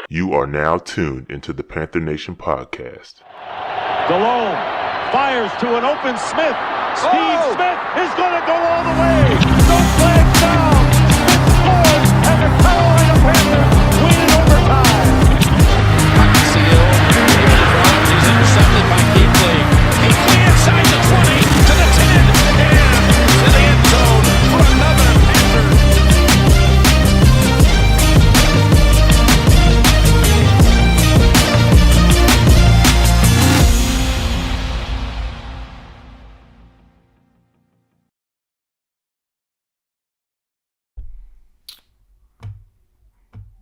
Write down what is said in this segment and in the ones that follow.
You are now tuned into the Panther Nation podcast. Delone fires to an open Smith. Steve Smith is going to go all the way. No flags down. Smith scores, and the Carolina Panthers win in overtime. Seal is intercepted by Keekly. Keekly inside the 20 to the 10 and to the end zone for another Panther.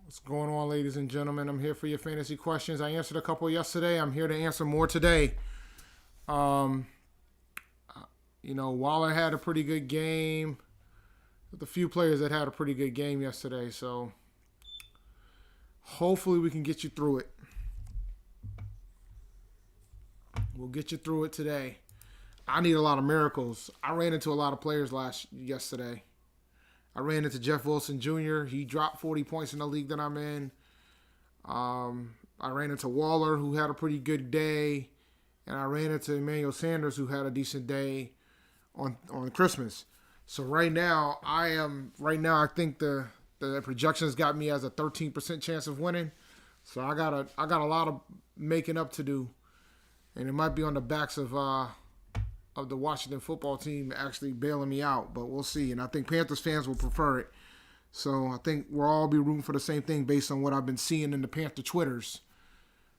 What's going on, ladies and gentlemen? I'm here for your fantasy questions. I answered a couple yesterday. I'm here to answer more today. Waller had a pretty good game. With a few players that had a pretty good game yesterday, so hopefully we can get you through it. We'll get you through it today. I need a lot of miracles. I ran into a lot of players yesterday. I ran into Jeff Wilson Jr. He dropped 40 points in the league that I'm in. I ran into Waller, who had a pretty good day. And I ran into Emmanuel Sanders, who had a decent day on Christmas. So right now, I think the projections got me as a 13% chance of winning. So I got a lot of making up to do. And it might be on the backs of the Washington football team actually bailing me out, but we'll see. And I think Panthers fans will prefer it. So I think we'll all be rooting for the same thing based on what I've been seeing in the Panther Twitters.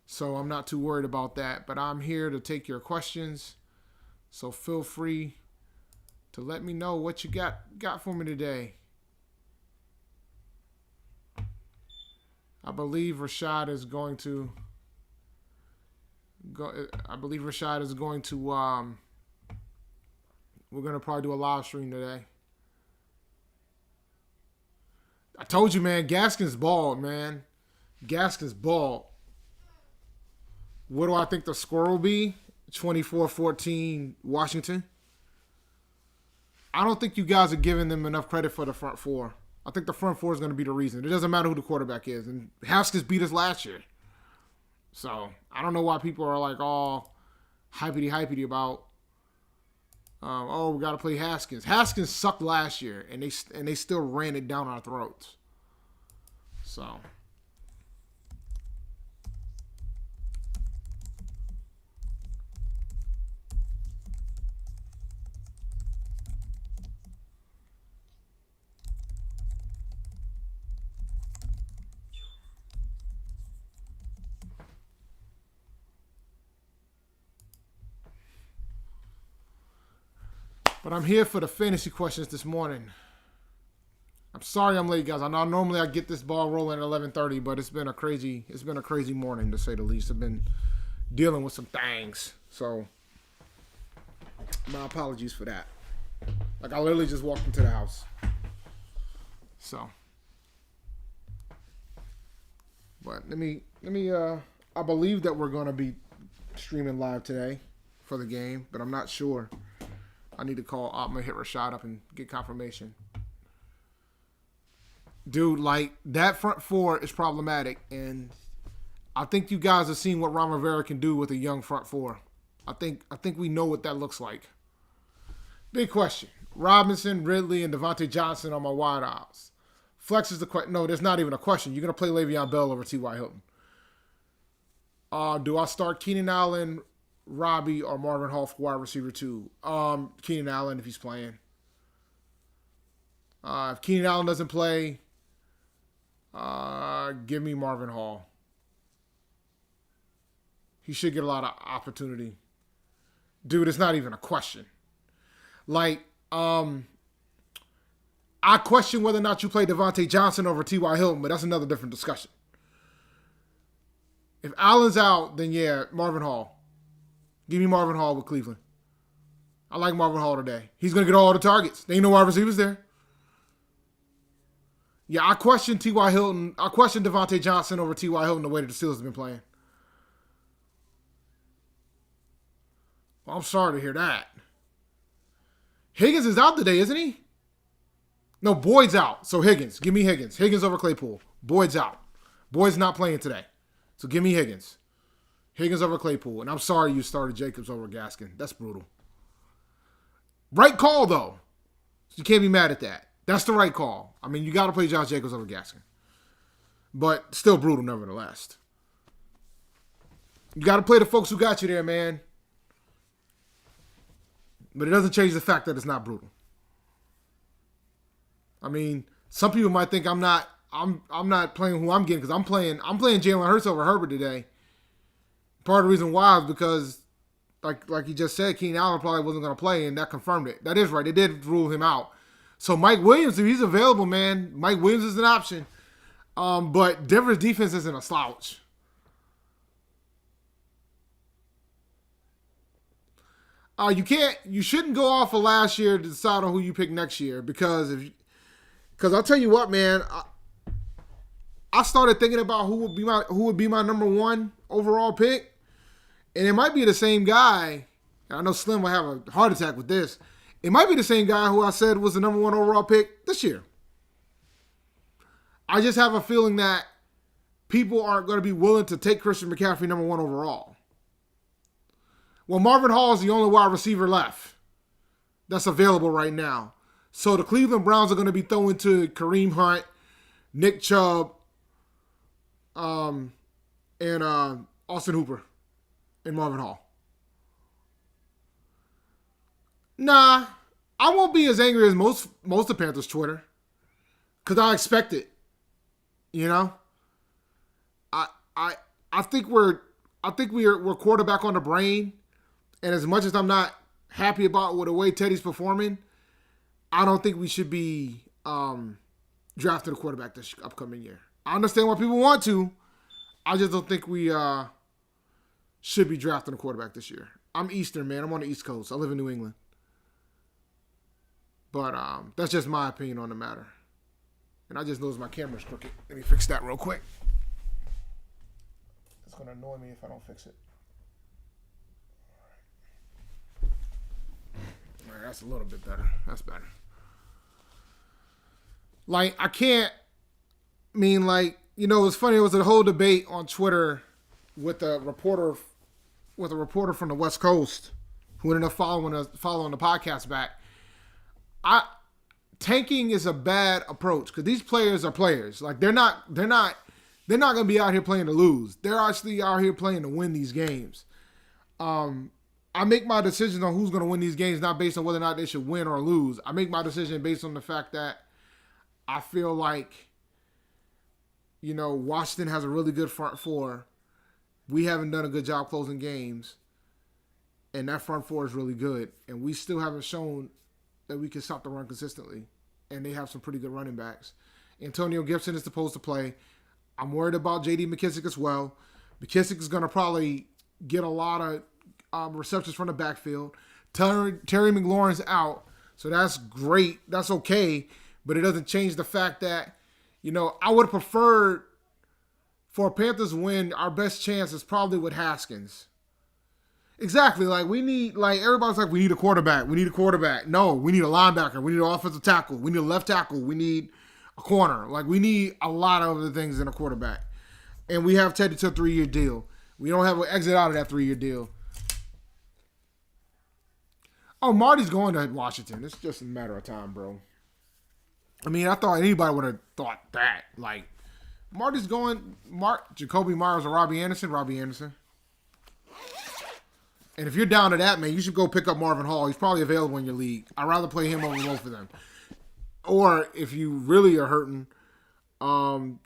So I'm not too worried about that. But I'm here to take your questions. So feel free to let me know what you got for me today. I believe Rashad is going to we're going to probably do a live stream today. I told you, man, Gaskins balled, man. Gaskins balled. What do I think the score will be? 24-14 Washington. I don't think you guys are giving them enough credit for the front four. I think the front four is going to be the reason. It doesn't matter who the quarterback is. And Haskins beat us last year. So I don't know why people are like all hypey about we got to play Haskins. Haskins sucked last year, and they still ran it down our throats. So, but I'm here for the fantasy questions this morning. I'm sorry I'm late, guys. I know normally I get this ball rolling at 11:30, but it's been a crazy morning, to say the least. I've been dealing with some things, so my apologies for that. Like, I literally just walked into the house. So, but let me. I believe that we're gonna be streaming live today for the game, but I'm not sure. I need to call. I'm going to hit Rashad up and get confirmation. Dude, like, that front four is problematic. And I think you guys have seen what Ron Rivera can do with a young front four. I think we know what that looks like. Big question. Robinson, Ridley, and Devontae Johnson are my wideouts. Flex is the question. No, there's not even a question. You're going to play Le'Veon Bell over T.Y. Hilton. Do I start Keenan Allen, Robbie, or Marvin Hall for wide receiver 2? Keenan Allen if he's playing. If Keenan Allen doesn't play, give me Marvin Hall. He should get a lot of opportunity. Dude, it's not even a question. Like, I question whether or not you play Devontae Johnson over T.Y. Hilton, but that's another different discussion. If Allen's out, then yeah, Marvin Hall. Give me Marvin Hall with Cleveland. I like Marvin Hall today. He's going to get all the targets. There ain't no wide receivers there. Yeah, I question T.Y. Hilton. I question Devontae Johnson over T.Y. Hilton the way that the Steelers have been playing. Well, I'm sorry to hear that. Higgins is out today, isn't he? No, Boyd's out. So Higgins. Give me Higgins. Higgins over Claypool. Boyd's out. Boyd's not playing today. So give me Higgins. Higgins over Claypool. And I'm sorry you started Jacobs over Gaskin. That's brutal. Right call, though. So you can't be mad at that. That's the right call. I mean, you got to play Josh Jacobs over Gaskin. But still brutal, nevertheless. You got to play the folks who got you there, man. But it doesn't change the fact that it's not brutal. I mean, some people might think I'm not playing who I'm getting because I'm playing Jalen Hurts over Herbert today. Part of the reason why is because, like you just said, Keenan Allen probably wasn't going to play, and that confirmed it. That is right. They did rule him out. So Mike Williams, if he's available, man, Mike Williams is an option. But Denver's defense isn't a slouch. You shouldn't go off of last year to decide on who you pick next year because I'll tell you what, man, I started thinking about who would be my number one overall pick, and it might be the same guy. I know Slim will have a heart attack with this. It might be the same guy who I said was the number one overall pick this year. I just have a feeling that people aren't going to be willing to take Christian McCaffrey number one overall. Well, Marvin Hall is the only wide receiver left that's available right now. So the Cleveland Browns are going to be throwing to Kareem Hunt, Nick Chubb, and Austin Hooper and Marvin Hall. Nah, I won't be as angry as most of Panthers Twitter because I expect it. You know, I think we're quarterback on the brain. And as much as I'm not happy about the way Teddy's performing, I don't think we should be drafting a quarterback this upcoming year. I understand why people want to. I just don't think we should be drafting a quarterback this year. I'm Eastern, man. I'm on the East Coast. I live in New England. But that's just my opinion on the matter. And I just noticed my camera's crooked. Let me fix that real quick. It's going to annoy me if I don't fix it. All right, that's a little bit better. That's better. Like, it's funny. It was a whole debate on Twitter with a reporter from the West Coast who ended up following the podcast back. Tanking is a bad approach because these players are players. Like they're not going to be out here playing to lose. They're actually out here playing to win these games. I make my decisions on who's going to win these games not based on whether or not they should win or lose. I make my decision based on the fact that I feel like, Washington has a really good front four. We haven't done a good job closing games. And that front four is really good. And we still haven't shown that we can stop the run consistently. And they have some pretty good running backs. Antonio Gibson is supposed to play. I'm worried about J.D. McKissick as well. McKissick is going to probably get a lot of receptions from the backfield. Terry McLaurin's out. So that's great. That's okay. But it doesn't change the fact that, I would have preferred for a Panthers win, our best chance is probably with Haskins. Exactly. Everybody's like, we need a quarterback. We need a quarterback. No, we need a linebacker. We need an offensive tackle. We need a left tackle. We need a corner. We need a lot of other things than a quarterback. And we have Teddy to a 3-year deal. We don't have an exit out of that 3-year deal. Oh, Marty's going to Washington. It's just a matter of time, bro. I mean, I thought anybody would have thought that. Marty's going, Jacoby Myers or Robbie Anderson. And if you're down to that, man, you should go pick up Marvin Hall. He's probably available in your league. I'd rather play him over both of them. Or if you really are hurting,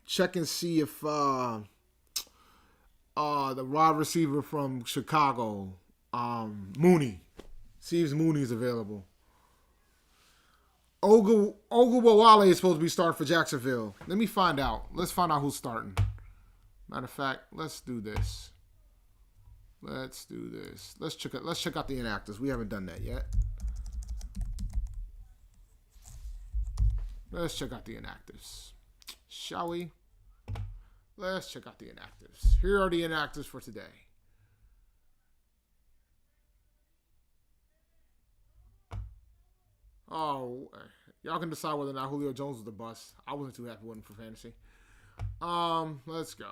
check and see if the wide receiver from Chicago, Mooney. See if Mooney's available. Ogunbowale is supposed to be starting for Jacksonville. Let me find out. Let's find out who's starting. Matter of fact, let's do this. Let's check out the inactives. We haven't done that yet. Let's check out the inactives. Shall we? Let's check out the inactives. Here are the inactives for today. Oh, y'all can decide whether or not Julio Jones was the bust. I wasn't too happy with him for fantasy. Let's go.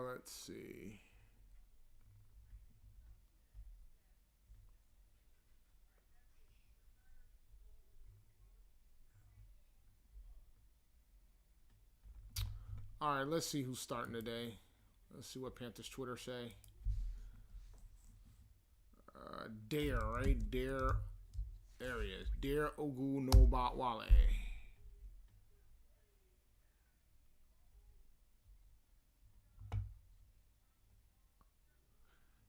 Let's see. All right, let's see who's starting today. Let's see what Panthers Twitter say. Dare, right? Dare. There he is. Dare Ogunobowale.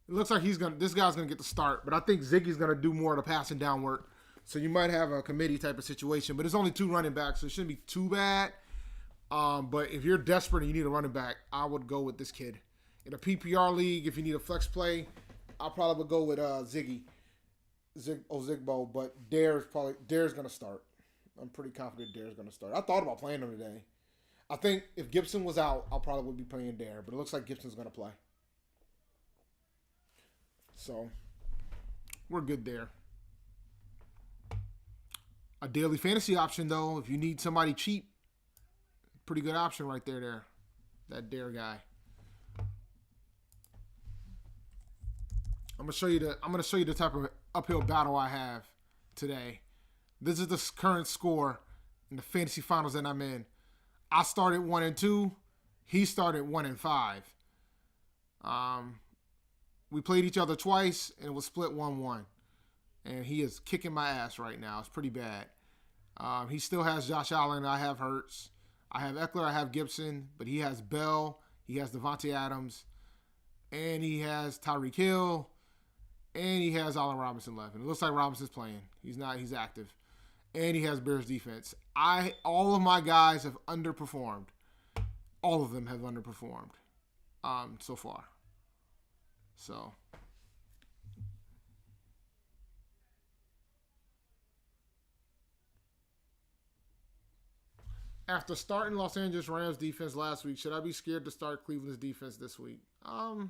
It looks like this guy's gonna get the start, but I think Ziggy's gonna do more of the passing down work. So you might have a committee type of situation, but it's only 2 running backs, so it shouldn't be too bad. But if you're desperate and you need a running back, I would go with this kid. In a PPR league, if you need a flex play, I probably would go with Zigbo, but Dare's gonna start. I'm pretty confident Dare's gonna start. I thought about playing him today. I think if Gibson was out, I probably would be playing Dare, but it looks like Gibson's gonna play. So we're good there. A daily fantasy option though, if you need somebody cheap, pretty good option right there. That Dare guy. I'm gonna show you the type of uphill battle I have today. This is the current score in the fantasy finals that I'm in. I started 1-2. He started 1-5. We played each other twice and it was split 1-1. And he is kicking my ass right now. It's pretty bad. He still has Josh Allen. I have Hurts. I have Eckler. I have Gibson. But he has Bell. He has Devontae Adams. And he has Tyreek Hill. And he has Allen Robinson left. And it looks like Robinson's playing. He's not. He's active. And he has Bears defense. All of my guys have underperformed. All of them have underperformed so far. So. After starting Los Angeles Rams defense last week, should I be scared to start Cleveland's defense this week? I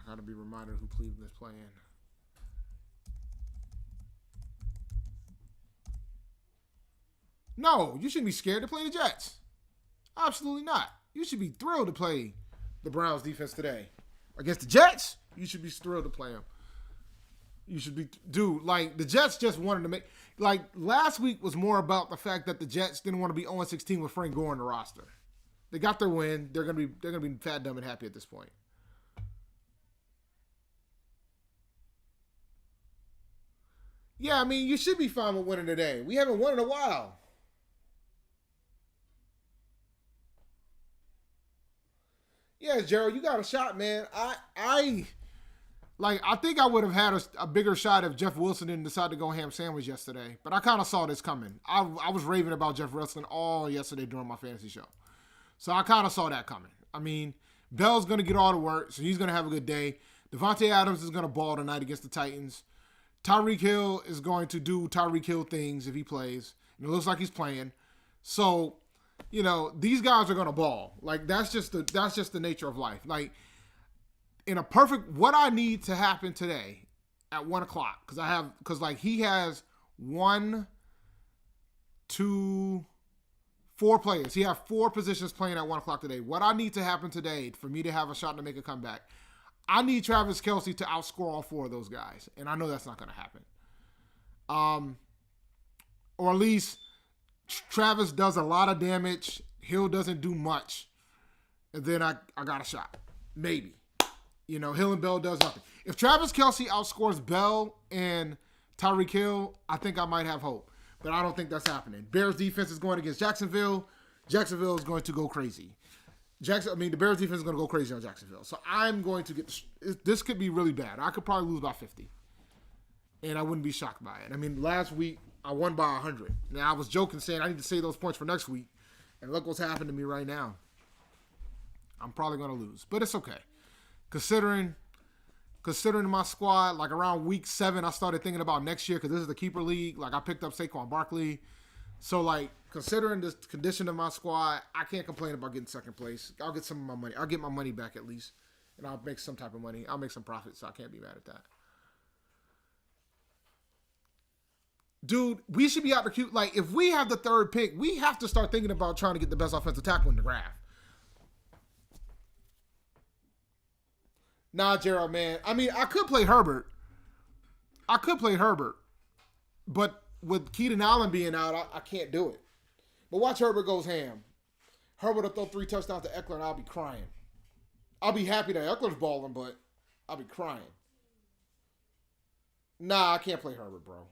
gotta be reminded who Cleveland is playing. No, you shouldn't be scared to play the Jets. Absolutely not. You should be thrilled to play the Browns defense today. Against the Jets, you should be thrilled to play them. You should be, dude, like, the Jets just wanted to make, like, last week was more about the fact that the Jets didn't want to be 0-16 with Frank Gore on the roster. They got their win. They're gonna be fat, dumb, and happy at this point. Yeah, I mean, you should be fine with winning today. We haven't won in a while. Yeah, Gerald, you got a shot, man. I think I would have had a bigger shot if Jeff Wilson didn't decide to go ham sandwich yesterday. But I kind of saw this coming. I was raving about Jeff Wilson all yesterday during my fantasy show. So I kind of saw that coming. I mean, Bell's going to get all the work, so he's going to have a good day. Devontae Adams is going to ball tonight against the Titans. Tyreek Hill is going to do Tyreek Hill things if he plays. And it looks like he's playing. So, you know, these guys are going to ball. Like, that's just the nature of life. Like, in a perfect, what I need to happen today at 1 o'clock, because he has 1, 2, 4 players. He has 4 positions playing at 1 o'clock today. What I need to happen today for me to have a shot to make a comeback, I need Travis Kelce to outscore all 4 of those guys. And I know that's not going to happen. Or at least Travis does a lot of damage. Hill doesn't do much. And then I got a shot. Maybe. You know, Hill and Bell does nothing. If Travis Kelce outscores Bell and Tyreek Hill, I think I might have hope. But I don't think that's happening. Bears defense is going against Jacksonville. Jacksonville is going to go crazy. The Bears defense is going to go crazy on Jacksonville. So I'm going to this could be really bad. I could probably lose by 50. And I wouldn't be shocked by it. I mean, last week, I won by 100. Now, I was joking saying I need to save those points for next week. And look what's happened to me right now. I'm probably going to lose. But it's okay. Considering my squad, like around week 7, I started thinking about next year because this is the keeper league. Like I picked up Saquon Barkley. So, like, considering the condition of my squad, I can't complain about getting second place. I'll get some of my money. I'll get my money back at least. And I'll make some type of money. I'll make some profit, so I can't be mad at that. Dude, we should be out the queue. Like, if we have the third pick, we have to start thinking about trying to get the best offensive tackle in the draft. Nah, Gerald, man. I mean, I could play Herbert. But with Keenan Allen being out, I can't do it. But watch Herbert goes ham. Herbert will throw 3 touchdowns to Eckler, and I'll be crying. I'll be happy that Eckler's balling, but I'll be crying. Nah, I can't play Herbert, bro.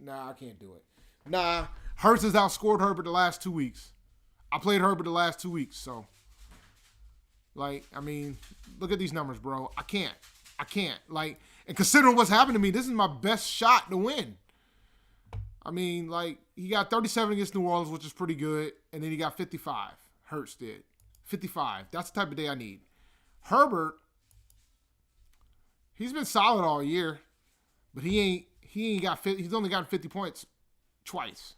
Nah, I can't do it. Nah, Hurts has outscored Herbert the last 2 weeks. I played Herbert the last 2 weeks, so. Like, I mean, look at these numbers, bro. I can't. Like, and considering what's happened to me, this is my best shot to win. I mean, like, he got 37 against New Orleans, which is pretty good, and then he got 55. Hurts did. 55. That's the type of day I need. Herbert, he's been solid all year, but he ain't got 50, he's only gotten 50 points twice.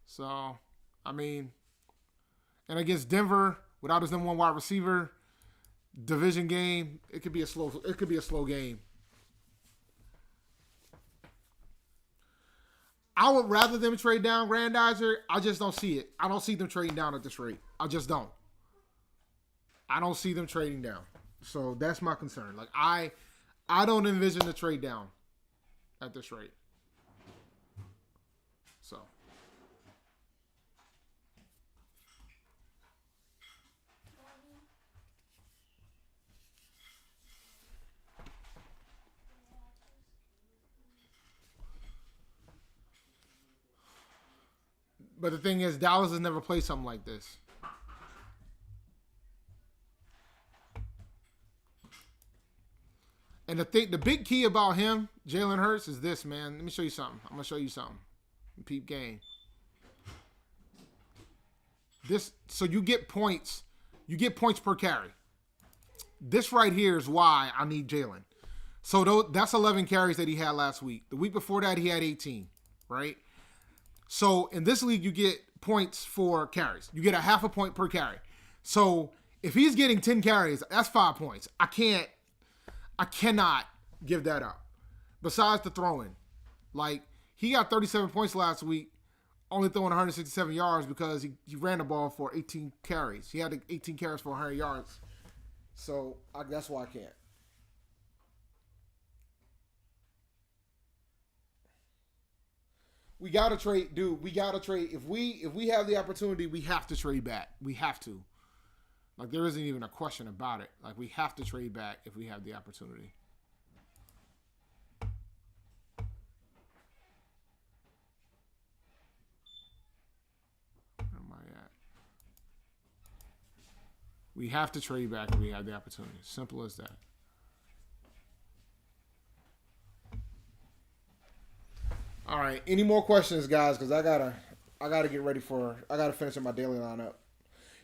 So, I mean, and against Denver, without his number 1 wide receiver, division game, it could be a slow game. I would rather them trade down Grandizer. I just don't see it. I don't see them trading down at this rate. I just don't. I don't see them trading down. So that's my concern. Like, I don't envision the trade down at this rate. So. But the thing is, Dallas has never played something like this. And the big key about him, Jalen Hurts, is this, man. Let me show you something. I'm going to show you something. Peep game. So you get points. You get points per carry. This right here is why I need Jalen. So that's 11 carries that he had last week. The week before that, he had 18, right? So in this league, you get points for carries. You get a half a point per carry. So if he's getting 10 carries, that's 5 points. I cannot give that up. Besides the throwing. Like, he got 37 points last week, only throwing 167 yards because he ran the ball for 18 carries. He had 18 carries for 100 yards. So that's why I can't. We gotta trade, dude. We gotta trade. If we have the opportunity, we have to trade back. We have to. Like, there isn't even a question about it. Like, we have to trade back if we have the opportunity. Where am I at? We have to trade back if we have the opportunity. Simple as that. All right. Any more questions, guys? Because I gotta get ready I gotta finish up my daily lineup.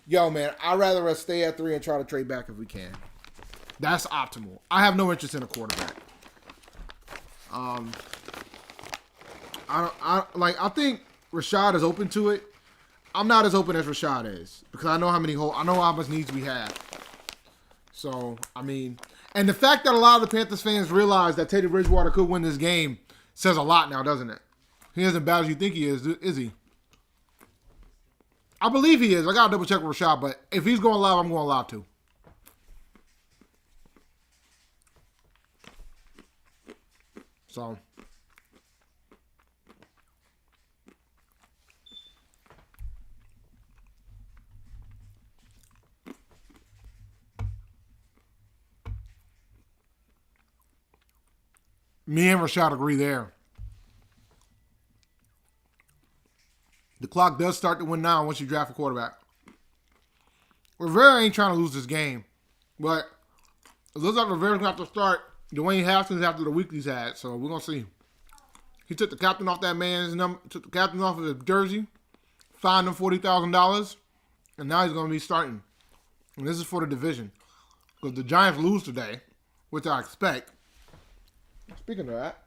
Yo, man, I'd rather us stay at 3 and try to trade back if we can. That's optimal. I have no interest in a quarterback. I think Rashad is open to it. I'm not as open as Rashad is because I know how much needs we have. So, I mean, and the fact that a lot of the Panthers fans realize that Teddy Bridgewater could win this game says a lot now, doesn't it? He isn't as bad as you think he is he? I believe he is. I got to double check with Rashad, but if he's going live, I'm going live too. So. Me and Rashad agree there. The clock does start to win now once you draft a quarterback. Rivera ain't trying to lose this game. But it looks like Rivera's going to have to start Dwayne Haskins after the week he's had. So we're going to see. He took the captain off that man's number, took the captain off of his jersey, fined him $40,000, and now he's going to be starting. And this is for the division. Because the Giants lose today, which I expect. Speaking of that,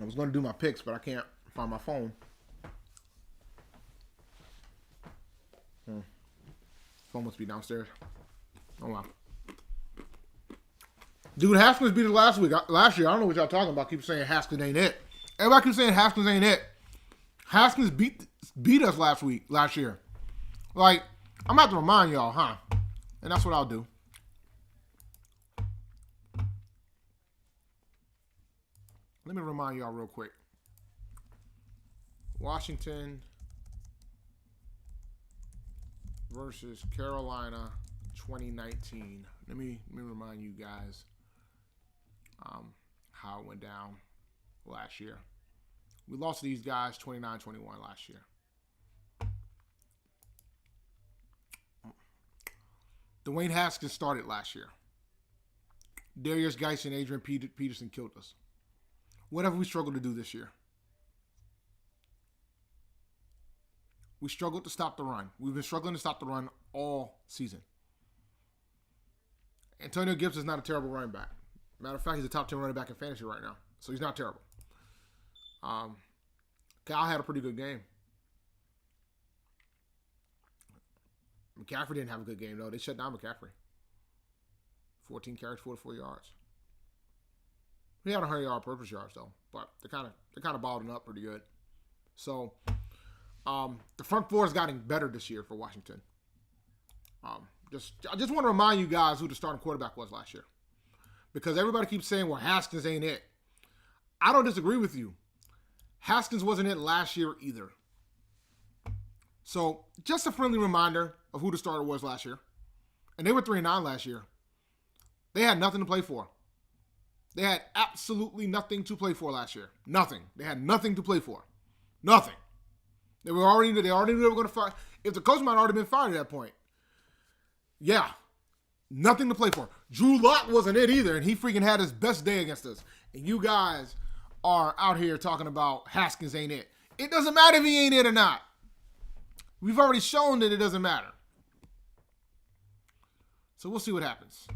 I was going to do my picks, but I can't find my phone. Phone must be downstairs. Oh, wow. Dude, Haskins beat us last year. I don't know what y'all talking about. Keep saying Haskins ain't it. Everybody keeps saying Haskins ain't it. Haskins beat us last year. Like, I'm about to remind y'all, huh? And that's what I'll do. Let me remind y'all real quick. Washington versus Carolina 2019. Let me remind you guys how it went down last year. We lost to these guys 29-21 last year. Dwayne Haskins started last year. Darius Geis and Adrian Peterson killed us. What have we struggled to do this year? We struggled to stop the run. We've been struggling to stop the run all season. Antonio Gibson is not a terrible running back. Matter of fact, he's a top 10 running back in fantasy right now. So he's not terrible. Kyle had a pretty good game. McCaffrey didn't have a good game, though. They shut down McCaffrey. 14 carries, 44 yards. He had 100-yard purpose yards, though. But they kind of balled him up pretty good. So, the front four has gotten better this year for Washington. I just want to remind you guys who the starting quarterback was last year. Because everybody keeps saying, well, Haskins ain't it. I don't disagree with you. Haskins wasn't it last year either. So, just a friendly reminder of who the starter was last year. And they were 3-9 last year. They had nothing to play for. They had absolutely nothing to play for last year. Nothing. They had nothing to play for. Nothing. They already knew they were going to fire. If the coach might have already been fired at that point. Yeah. Nothing to play for. Drew Lock wasn't it either, and he freaking had his best day against us. And you guys are out here talking about Haskins ain't it. It doesn't matter if he ain't it or not. We've already shown that it doesn't matter. So we'll see what happens.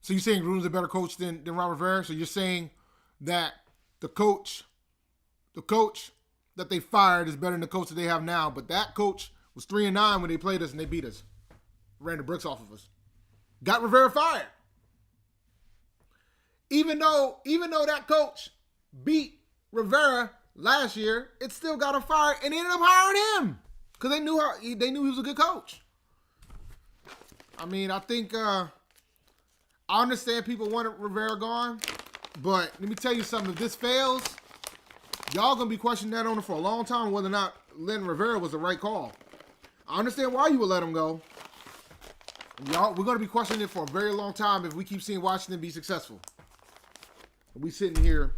So you're saying Gruden's a better coach than Ron Rivera? So you're saying that the coach that they fired is better than the coach that they have now, but that coach was 3-9 when they played us and they beat us. Ran the bricks off of us. Got Rivera fired. Even though that coach beat Rivera last year, it still got him fired, and they ended up hiring him because they knew he was a good coach. I mean, I think I understand people wanted Rivera gone, but let me tell you something. If this fails, y'all gonna be questioning that owner for a long time whether or not letting Rivera was the right call. I understand why you would let him go. Y'all, we're gonna be questioning it for a very long time if we keep seeing Washington be successful. We sitting here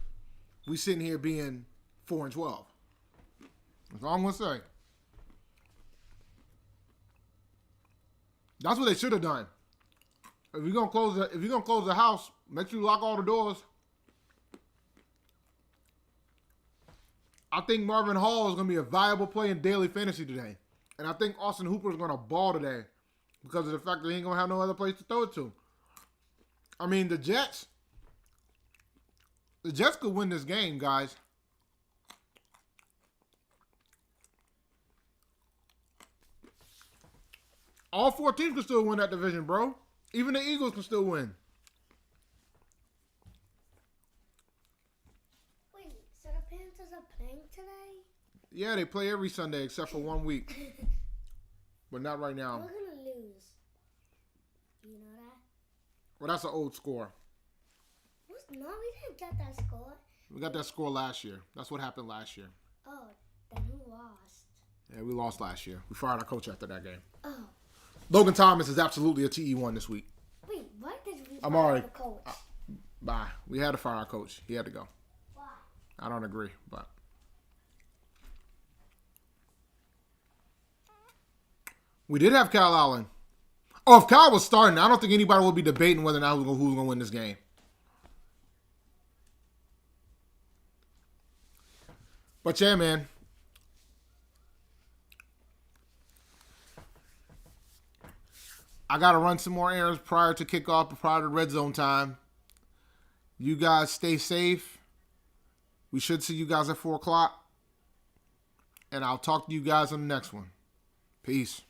being 4-12. That's all I'm gonna say. That's what they should have done. If you're gonna close the house, make sure you lock all the doors. I think Marvin Hall is gonna be a viable play in daily fantasy today, and I think Austin Hooper is gonna ball today because of the fact that he ain't gonna have no other place to throw it to. I mean, the Jets could win this game, guys. All 4 teams can still win that division, bro. Even the Eagles can still win. Wait, so the Panthers are playing today? Yeah, they play every Sunday except for 1 week. But not right now. We're going to lose. You know that? Well, that's an old score. No, we didn't get that score. We got that score last year. That's what happened last year. Oh, then we lost. Yeah, we lost last year. We fired our coach after that game. Oh. Logan Thomas is absolutely a TE1 this week. Wait, why did we I'm fire already. the coach? Bye. We had to fire our coach. He had to go. Why? I don't agree, but. We did have Kyle Allen. Oh, if Kyle was starting, I don't think anybody would be debating whether or not who's going to win this game. But yeah, man. I got to run some more errands prior to kickoff, prior to red zone time. You guys stay safe. We should see you guys at 4 o'clock. And I'll talk to you guys on the next one. Peace.